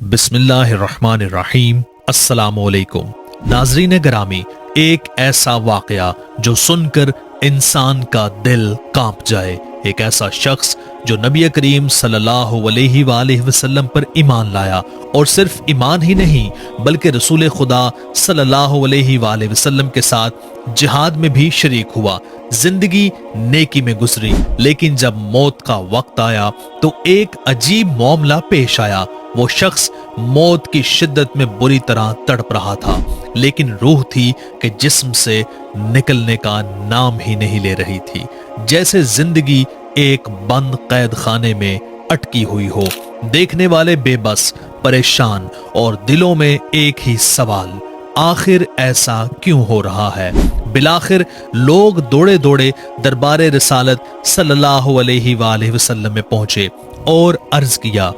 बिस्मिल्लाहिर्रहमानिर्रहीम। अस्सलामुअलैकुम। नाज़रीन ग्रामी, एक ऐसा वाक़या जो सुनकर इंसान का दिल कांप जाए। एक ऐसा शख्स जो नबी करीम सल्लल्लाहु अलैहि वसल्लम पर ईमान लाया, और सिर्फ ईमान ही नहीं बल्कि रसूल खुदा सल्लल्लाहु अलैहि वसल्लम के साथ जिहाद में भी शरीक हुआ। जिंदगी नेकी में गुजरी, लेकिन जब मौत का वक्त आया तो एक अजीब मामला पेश आया। वो शख्स मौत की शिद्दत में बुरी तरह तड़प रहा था, लेकिन रूह थी कि जिस्म से निकलने का नाम ही नहीं ले रही थी। जैसे जिंदगी एक बंद कैद खाने में अटकी हुई हो। देखने वाले बेबस, परेशान, और दिलों में एक ही सवाल, आखिर ऐसा क्यों हो रहा है। बिलाखिर लोग दौड़े दौड़े दरबारे रिसालत सल्लल्लाहु अलैहि वसल्लम में पहुंचे और अर्ज किया,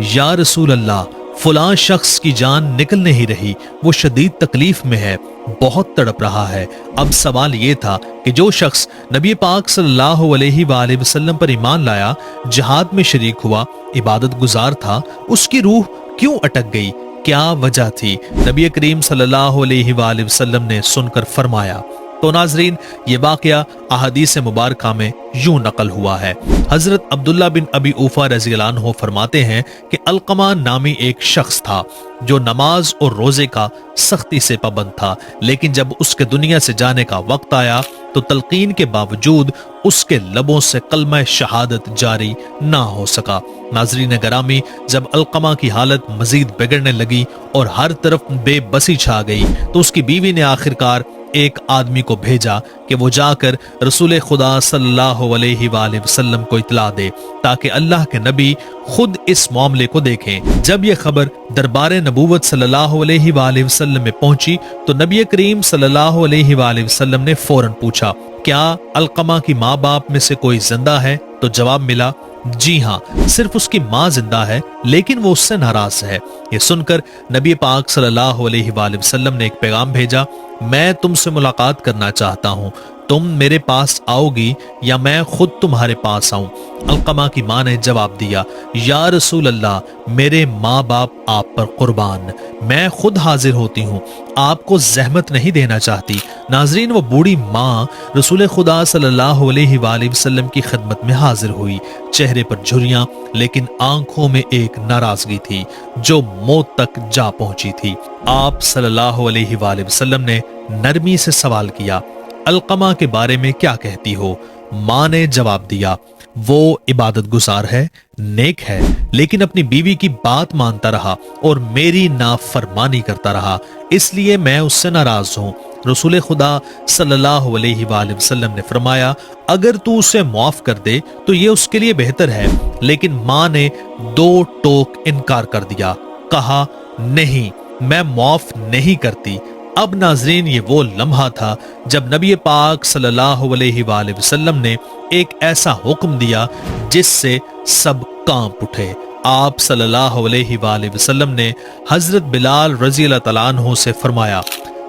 या रसूल अल्लाह, फलां शख्स की जान निकल नहीं रही, वो शदीद तकलीफ में है, बहुत तड़प रहा है। अब सवाल ये था कि जो शख्स नबी पाक सल्लल्लाहु अलैहि वसल्लम पर ईमान लाया, जिहाद में शरीक हुआ, इबादत गुजार था, उसकी रूह क्यों अटक गई? क्या वजह थी? नबी करीम सल्लल्लाहु अलैहि वसल्लम ने सुनकर फरमाया। तो नाजरीन, ये वाकया अहादीस मुबारका में यूं नकल हुआ है। हजरत अब्दुल्ला बिन अबी औफा रज़ियल्लाहु अन्हु फरमाते हैं कि अलकमा नामी एक शख्स था जो नमाज और रोजे का सख्ती से पाबंद था, लेकिन जब उसके दुनिया से जाने का वक्त आया तो तलकीन के बावजूद उसके लबों से कलमा शहादत जारी ना हो सका। नाजरीन गरामी, जब अलकमा की हालत मजीद बिगड़ने लगी और हर तरफ बेबसी छा गई तो उसकी बीवी ने आखिरकार एक आदमी को भेजा कि वो जाकर रसूल खुदा सल्लल्लाहु अलैहि वसल्लम को इतला दे, ताकि अल्लाह के नबी खुद इस मामले को देखें। जब यह खबर दरबारे नबूवत सल्लल्लाहु अलैहि वसल्लम में पहुंची तो नबी करीम सल्लल्लाहु अलैहि वसल्लम ने फौरन पूछा, क्या अलकमा की माँ बाप में से कोई जिंदा है? तो जवाब मिला, जी हाँ, सिर्फ उसकी माँ जिंदा है, लेकिन वो उससे नाराज है। ये सुनकर नबी पाक सल्लल्लाहु अलैहि वसल्लम ने एक पैगाम भेजा, मैं तुमसे मुलाकात करना चाहता हूँ, तुम मेरे पास आओगी या मैं खुद तुम्हारे पास आऊं? अलकमा की माँ ने जवाब दिया, या रसूल अल्लाह, मेरे माँ बाप आप पर कुर्बान, मैं खुद हाजिर होती हूँ, आपको जहमत नहीं देना चाहती। नाजरीन, वो बूढ़ी माँ रसूल खुदा सल्लल्लाहु अलैहि वसल्लम की खिदमत में हाजिर हुई। चेहरे पर झुर्रियां, लेकिन आंखों में एक नाराजगी थी जो मौत तक जा पहुंची थी। आप सल्लल्लाहु अलैहि वसल्लम ने नरमी से सवाल किया, अलकमा के बारे में क्या कहती हो? माँ ने जवाब दिया, वो इबादत गुजार है, नेक है, लेकिन अपनी बीवी की बात मानता रहा और मेरी नाफरमानी करता रहा, इसलिए मैं उससे नाराज हूँ। रसूल खुदा सल्लल्लाहु अलैहि वसल्लम ने फरमाया, अगर तू उसे माफ कर दे तो ये उसके लिए बेहतर है। लेकिन माँ ने दो टोक इनकार कर दिया, कहा, नहीं, मैं माफ नहीं करती। अब नाजरीन, ये वो लम्हा था जब नबी पाक सल्लल्लाहु अलैहि वसल्लम ने एक ऐसा हुक्म दिया जिससे सब कांप उठे। आप सल्लल्लाहु अलैहि वसल्लम ने हजरत बिलाल रज़ियल्लाहु तआला अन्हु से फरमाया,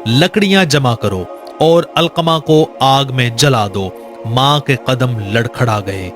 लकड़ियां जमा करो और अलकमा को आग में जला दो। माँ के कदम लड़खड़ा गए,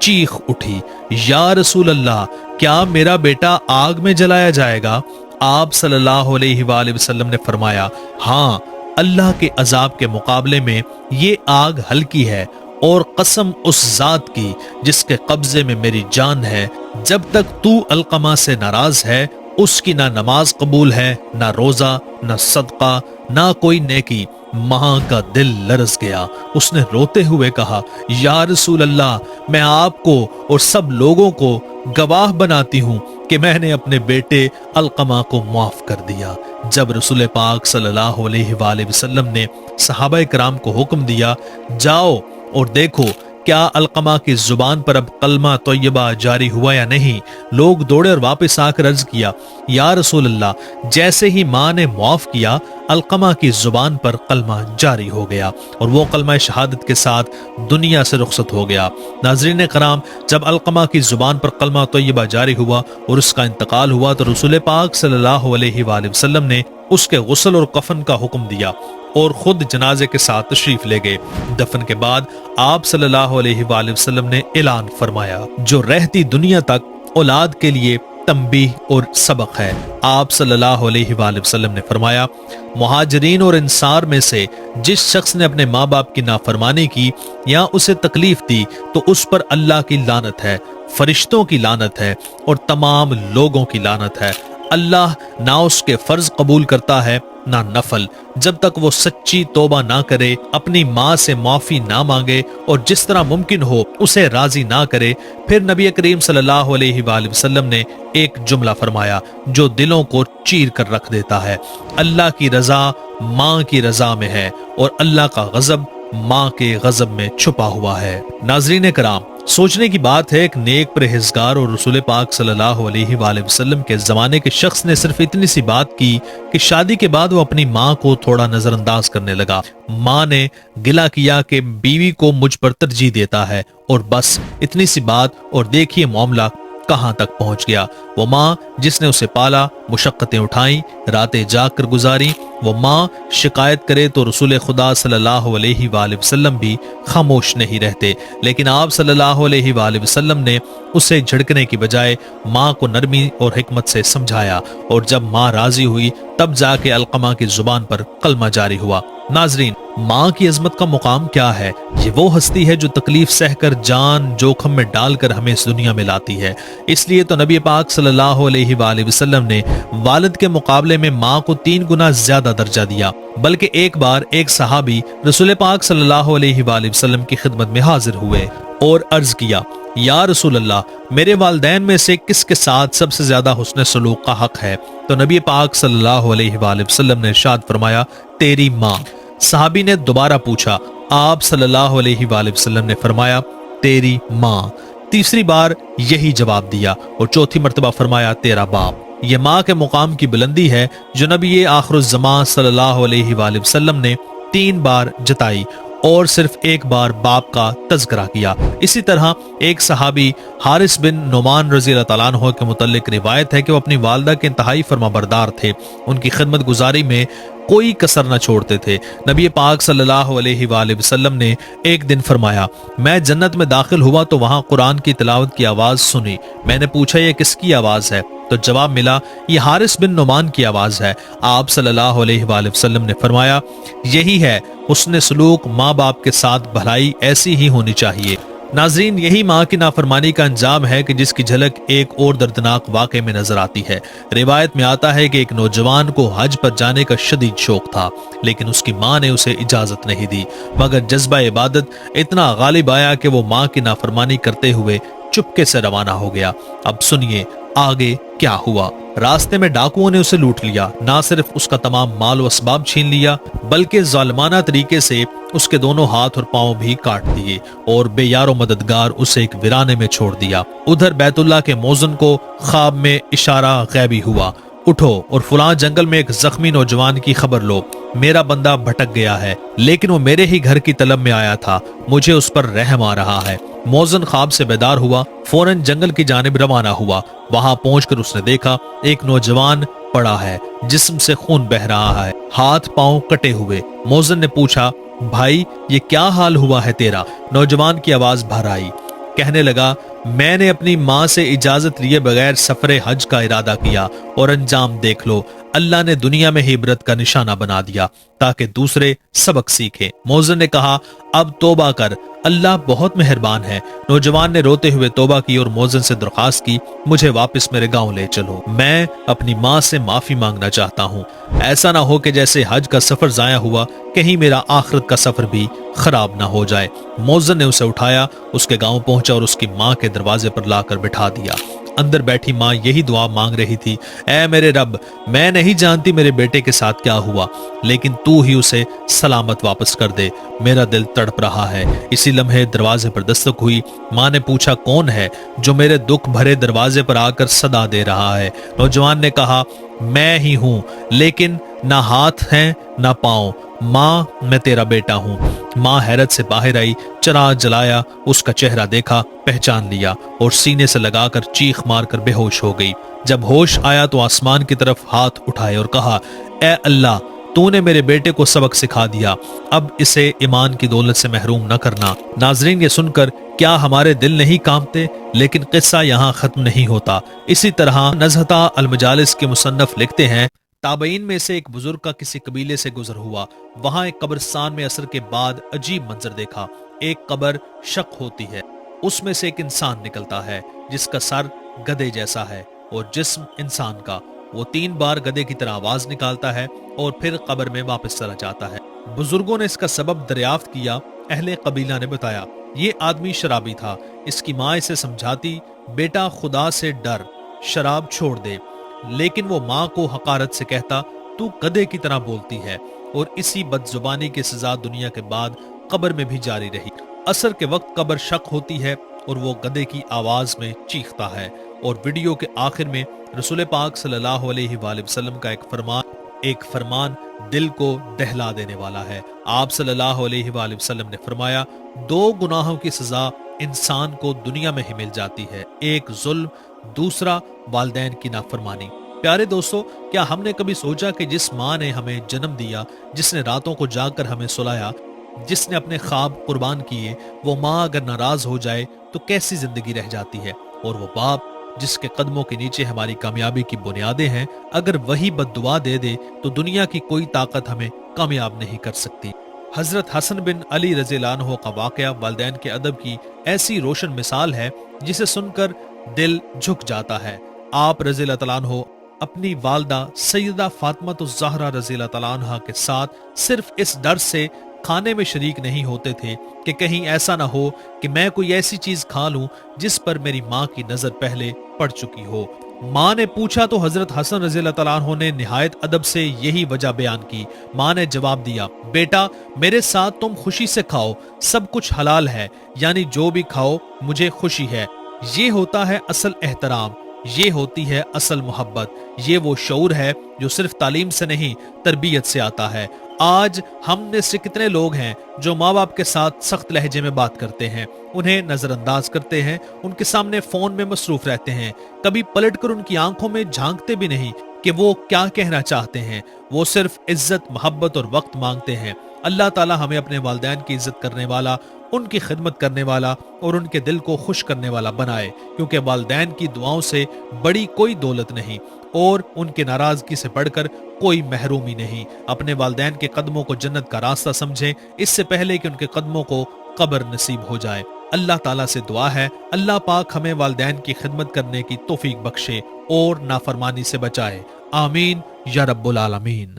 चीख उठी, या रसूल अल्लाह, क्या मेरा बेटा आग में जलाया जाएगा? आप सल्लल्लाहु अलैहि वसल्लम ने फरमाया, हाँ, अल्लाह के अजाब के मुकाबले में ये आग हल्की है, और कसम उस जात की जिसके कब्जे में मेरी जान है, जब तक तू अलकमा से नाराज है उसकी ना नमाज कबूल है, ना रोजा, ना सदका, ना कोई नेकी। मां का दिल लरस गया। उसने रोते हुए कहा, या रसूल अल्लाह, मैं आपको और सब लोगों को गवाह बनाती हूँ कि मैंने अपने बेटे अलकमा को माफ कर दिया। जब रसूल पाक सल्लल्लाहु अलैहि वसल्लम ने सहाबा किराम को हुक्म दिया, जाओ और देखो क्या अलकमा की जुबान पर अब कलमा तोयबा जारी हुआ या नहीं। लोग दौड़े और वापस आकर अर्ज किया, या रसूल अल्लाह, जैसे ही माँ ने माफ किया, अलकमा की जुबान पर कलमा जारी हो गया और वो कलमा शहादत के साथ दुनिया से रुखसत हो गया। नाजरीन कराम, जब अलकमा की जुबान पर कलमा तोयबा जारी हुआ और उसका इंतकाल हुआ तो रसूल पाक सल्लल्लाहु अलैहि वसल्लम ने उसके गुस्ल और कफन का हुक्म दिया और खुद जनाजे के साथ तशरीफ ले गए। दफन के बाद आप सल्लल्लाहु अलैहि वसल्लम ने ऐलान फरमाया, जो रहती दुनिया तक औलाद के लिए तंबीह और सबक है। आप सल्लल्लाहु अलैहि वसल्लम ने फरमाया, मुहाजिरीन और इंसार में से जिस शख्स ने अपने माँ बाप की नाफरमानी की या उसे तकलीफ दी तो उस पर अल्लाह की लानत है, फरिश्तों की लानत है और तमाम लोगों की लानत है। अल्लाह ना उसके फर्ज कबूल करता है ना नफल, जब तक वो सच्ची तौबा ना करे, अपनी माँ से माफी ना मांगे और जिस तरह मुमकिन हो उसे राजी ना करे। फिर नबी करीम सल्लल्लाहु अलैहि वसल्लम ने एक जुमला फरमाया जो दिलों को चीर कर रख देता है, अल्लाह की रजा माँ की रजा में है और अल्लाह का गजब माँ के गजब में छुपा हुआ है। नाजरीन कराम, सोचने की बात है, एक नेक परहेजगार और रसूल पाक सल्लल्लाहु अलैहि वसल्लम के जमाने के शख्स ने सिर्फ इतनी सी बात की कि शादी के बाद वो अपनी माँ को थोड़ा नजरअंदाज करने लगा। माँ ने गिला किया कि बीवी को मुझ पर तरजीह देता है और बस इतनी सी बात, और देखिए मामला कहां तक पहुंच गया। वो माँ जिसने उसे पाला, मुशक्कतें उठाई, रातें जाग कर गुजारी, वो माँ शिकायत करे तो रसूल खुदा सल्लल्लाहु अलैहि वसल्लम भी खामोश नहीं रहते, लेकिन आप सल्लल्लाहु अलैहि वसल्लम ने उसे झड़कने की बजाय माँ को नरमी और हिकमत से समझाया, और जब माँ राजी हुई तब जाके अलकमा की जुबान पर कलमा जारी हुआ। नाजरीन, माँ की अजमत का मुकाम क्या है? ये वो हस्ती है जो तकलीफ सहकर जान जोखम में डालकर हमें इस दुनिया में लाती है। इसलिए तो नबी पाक सल्लल्लाहु अलैहि वसल्लम ने वालिद के मुकाबले में माँ को 3 गुना ज्यादा दर्जा दिया। बल्कि एक बार एक सहाबी रसूल पाक सल्लल्लाहु अलैहि वसल्लम की खिदमत में हाजिर हुए और अर्ज किया, या रसूल अल्लाह, मेरे वालिदैन में से किसके साथ सबसे ज्यादा हुस्न सलूक का हक है? तो नबी पाक सल्लल्लाहु अलैहि वसल्लम ने इरशाद फरमाया, तेरी माँ। सहाबी ने दोबारा पूछा, आप सल्लल्लाहु अलैहि वसल्लम ने फरमाया, तेरी माँ। तीसरी बार यही जवाब दिया और चौथी मर्तबा फरमाया, तेरा बाप। ये माँ के मुकाम की बुलंदी है जो नबी आखिरुज़्ज़मान सल्लल्लाहु अलैहि वसल्लम ने 3 बार जताई और सिर्फ एक बार बाप का तज़किरा किया। इसी तरह एक सहाबी हारिस बिन नुमान रज़ी अल्लाह तआला अन्हु के मुतल्लिक रिवायत है कि वो अपनी वालिदा के इंतहाई फरमाबरदार थे, उनकी खिदमत गुजारी में कोई कसर न छोड़ते थे। नबी पाक सल्लल्लाहु अलैहि वसल्लम ने एक दिन फरमाया, मैं जन्नत में दाखिल हुआ तो वहां कुरान की तिलावत की आवाज सुनी। मैंने पूछा, ये किसकी आवाज है? तो जवाब मिला, ये हारिस बिन नुमान की आवाज है। आप सल्लल्लाहु अलैहि वसल्लम ने फरमाया, यही है हुस्न सलूक, माँ बाप के साथ भलाई ऐसी ही होनी चाहिए। नाज़रीन, यही माँ की नाफरमानी का अंजाम है कि जिसकी झलक एक और दर्दनाक वाक़े में नजर आती है। रिवायत में आता है कि एक नौजवान को हज पर जाने का शदीद शौक था, लेकिन उसकी माँ ने उसे इजाजत नहीं दी, मगर जज्बा इबादत इतना गालिब आया कि वो माँ की नाफरमानी करते हुए चुपके से रवाना हो गया। अब सुनिए आगे क्या हुआ। रास्ते में डाकुओं ने उसे लूट लिया, ना सिर्फ उसका तमाम माल व असबाब छीन लिया, बल्कि जालिमाना तरीके से उसके दोनों हाथ और पांव भी काट दिए और बेयारो मददगार उसे एक वीराने में छोड़ दिया। उधर बैतुल्लाह के मौजन को ख्वाब में इशारा गैबी हुआ, उठो और फुलां जंगल में एक जख्मी नौजवान की खबर लो, मेरा बंदा भटक गया है, लेकिन वो मेरे ही घर की तलब में आया था, मुझे उस पर रहम आ रहा है। मौजन ख्वाब से बेदार हुआ, फौरन जंगल की जानिब रवाना हुआ। वहां पहुंचकर उसने देखा एक नौजवान पड़ा है, जिस्म से खून बह रहा है, हाथ पांव कटे हुए। मौजन ने पूछा, भाई ये क्या हाल हुआ है तेरा? नौजवान की आवाज भर आई, कहने लगा, मैंने अपनी माँ से इजाजत लिए बगैर सफरे हज का इरादा किया और अंजाम देख लो, अल्लाह ने दुनिया में ही इबरत का निशाना बना दिया ताकि दूसरे सबक सीखें। मौजन ने कहा, अब तौबा कर, अल्लाह बहुत मेहरबान है। नौजवान ने रोते हुए तौबा की और मौजन से दरख्वास्त की, मुझे वापस मेरे गांव ले चलो, मैं अपनी माँ से माफी मांगना चाहता हूँ। ऐसा ना हो कि जैसे हज का सफर जाया हुआ, कहीं मेरा आखिरत का सफर भी खराब ना हो जाए। मौजन ने उसे उठाया, उसके गांव पहुंचा और उसकी माँ के दरवाजे पर लाकर बिठा दिया। अंदर बैठी माँ यही दुआ मांग रही थी, ऐ मेरे रब, मैं नहीं जानती मेरे बेटे के साथ क्या हुआ, लेकिन तू ही उसे सलामत वापस कर दे, मेरा दिल तड़प रहा है। इसी लम्हे दरवाजे पर दस्तक हुई। माँ ने पूछा, कौन है जो मेरे दुख भरे दरवाजे पर आकर सदा दे रहा है? नौजवान ने कहा, मैं ही हूँ, लेकिन ना हाथ हैं ना पाँव, माँ मैं तेरा बेटा हूँ। माँ हैरत से बाहर आई, चिराग जलाया, उसका चेहरा देखा, पहचान लिया और सीने से लगाकर चीख मारकर बेहोश हो गई। जब होश आया तो आसमान की तरफ हाथ उठाए और कहा, ए अल्लाह, तूने मेरे बेटे को सबक सिखा दिया, अब इसे ईमान की दौलत से महरूम न करना। नाजरीन, ये सुनकर کیا ہمارے دل نہیں کانپتے؟ لیکن قصہ یہاں ختم نہیں ہوتا۔ اسی طرح نزہتہ المجالس کے مصنف لکھتے ہیں، تابعین میں سے ایک بزرگ کا کسی قبیلے سے گزر ہوا، وہاں ایک قبرستان میں عصر کے بعد عجیب منظر دیکھا۔ ایک قبر شق ہوتی ہے، اس میں سے ایک انسان نکلتا ہے جس کا سر گدھے جیسا ہے اور جسم انسان کا۔ وہ 3 بار گدھے کی طرح آواز نکالتا ہے اور پھر قبر میں واپس چلا جاتا ہے۔ بزرگوں نے اس کا سبب دریافت کیا۔ اہل قبیلہ نے بتایا، یہ آدمی شرابی تھا۔ اس کی ماں اسے سمجھاتی، بیٹا خدا سے ڈر، شراب چھوڑ دے، لیکن وہ ماں کو حقارت سے کہتا، تو گدھے کی طرح بولتی ہے، اور اسی بد زبانی کی سزا دنیا کے بعد قبر میں بھی جاری رہی۔ عصر کے وقت قبر شق ہوتی ہے اور وہ گدھے کی آواز میں چیختا ہے۔ اور ویڈیو کے آخر میں رسول پاک صلی اللہ علیہ وآلہ وسلم کا ایک فرمان دل کو دہلا دینے والا ہے۔ آپ صلی اللہ علیہ وآلہ وسلم نے فرمایا، 2 گناہوں کی سزا انسان کو دنیا میں ہی مل جاتی ہے، ایک ظلم، دوسرا والدین کی نافرمانی۔ پیارے دوستو، کیا ہم نے کبھی سوچا کہ جس ماں نے ہمیں جنم دیا، جس نے راتوں کو جاگ کر ہمیں سلایا، جس نے اپنے خواب قربان کیے، وہ ماں اگر ناراض ہو جائے تو کیسی زندگی رہ جاتی ہے؟ اور وہ باپ جس کے قدموں کے نیچے ہماری کامیابی کی بنیادیں ہیں، اگر وہی بد دعا دے دے تو دنیا کی کوئی طاقت ہمیں کامیاب نہیں کر سکتی۔ حضرت حسن بن علی رضی اللہ عنہ کا واقعہ والدین کے ادب کی ایسی روشن مثال ہے جسے سن کر دل جھک جاتا ہے۔ آپ رضی اللہ تعالیٰ عنہ اپنی والدہ سیدہ فاطمہ الزہرا رضی اللہ تعالیٰ عنہ کے ساتھ صرف اس ڈر سے کھانے میں شریک نہیں ہوتے تھے کہ کہیں ایسا نہ ہو کہ میں کوئی ایسی چیز کھا لوں جس پر میری ماں کی نظر پہلے پڑ چکی ہو۔ ماں نے پوچھا تو حضرت حسن رضی اللہ تعالیٰ عنہ نے نہایت ادب سے یہی وجہ بیان کی۔ ماں نے جواب دیا، بیٹا میرے ساتھ تم خوشی سے کھاؤ، سب کچھ حلال ہے، یعنی جو بھی کھاؤ مجھے خوشی ہے۔ یہ ہوتا ہے اصل احترام، یہ ہوتی ہے اصل محبت، یہ وہ شعور ہے جو صرف تعلیم سے نہیں تربیت سے آتا ہے۔ آج ہم میں سے کتنے لوگ ہیں جو ماں باپ کے ساتھ سخت لہجے میں بات کرتے ہیں، انہیں نظر انداز کرتے ہیں، ان کے سامنے فون میں مصروف رہتے ہیں، کبھی پلٹ کر ان کی آنکھوں میں جھانکتے بھی نہیں کہ وہ کیا کہنا چاہتے ہیں۔ وہ صرف عزت، محبت اور وقت مانگتے ہیں۔ اللہ تعالی ہمیں اپنے والدین کی عزت کرنے والا، ان کی خدمت کرنے والا اور ان کے دل کو خوش کرنے والا بنائے، کیونکہ والدین کی دعاؤں سے بڑی کوئی دولت نہیں اور ان کے ناراضگی سے بڑھ کر کوئی محرومی نہیں۔ اپنے والدین کے قدموں کو جنت کا راستہ سمجھیں اس سے پہلے کہ ان کے قدموں کو قبر نصیب ہو جائے۔ اللہ تعالیٰ سے دعا ہے اللہ پاک ہمیں والدین کی خدمت کرنے کی توفیق بخشے اور نافرمانی سے بچائے۔ آمین یا رب العالمین۔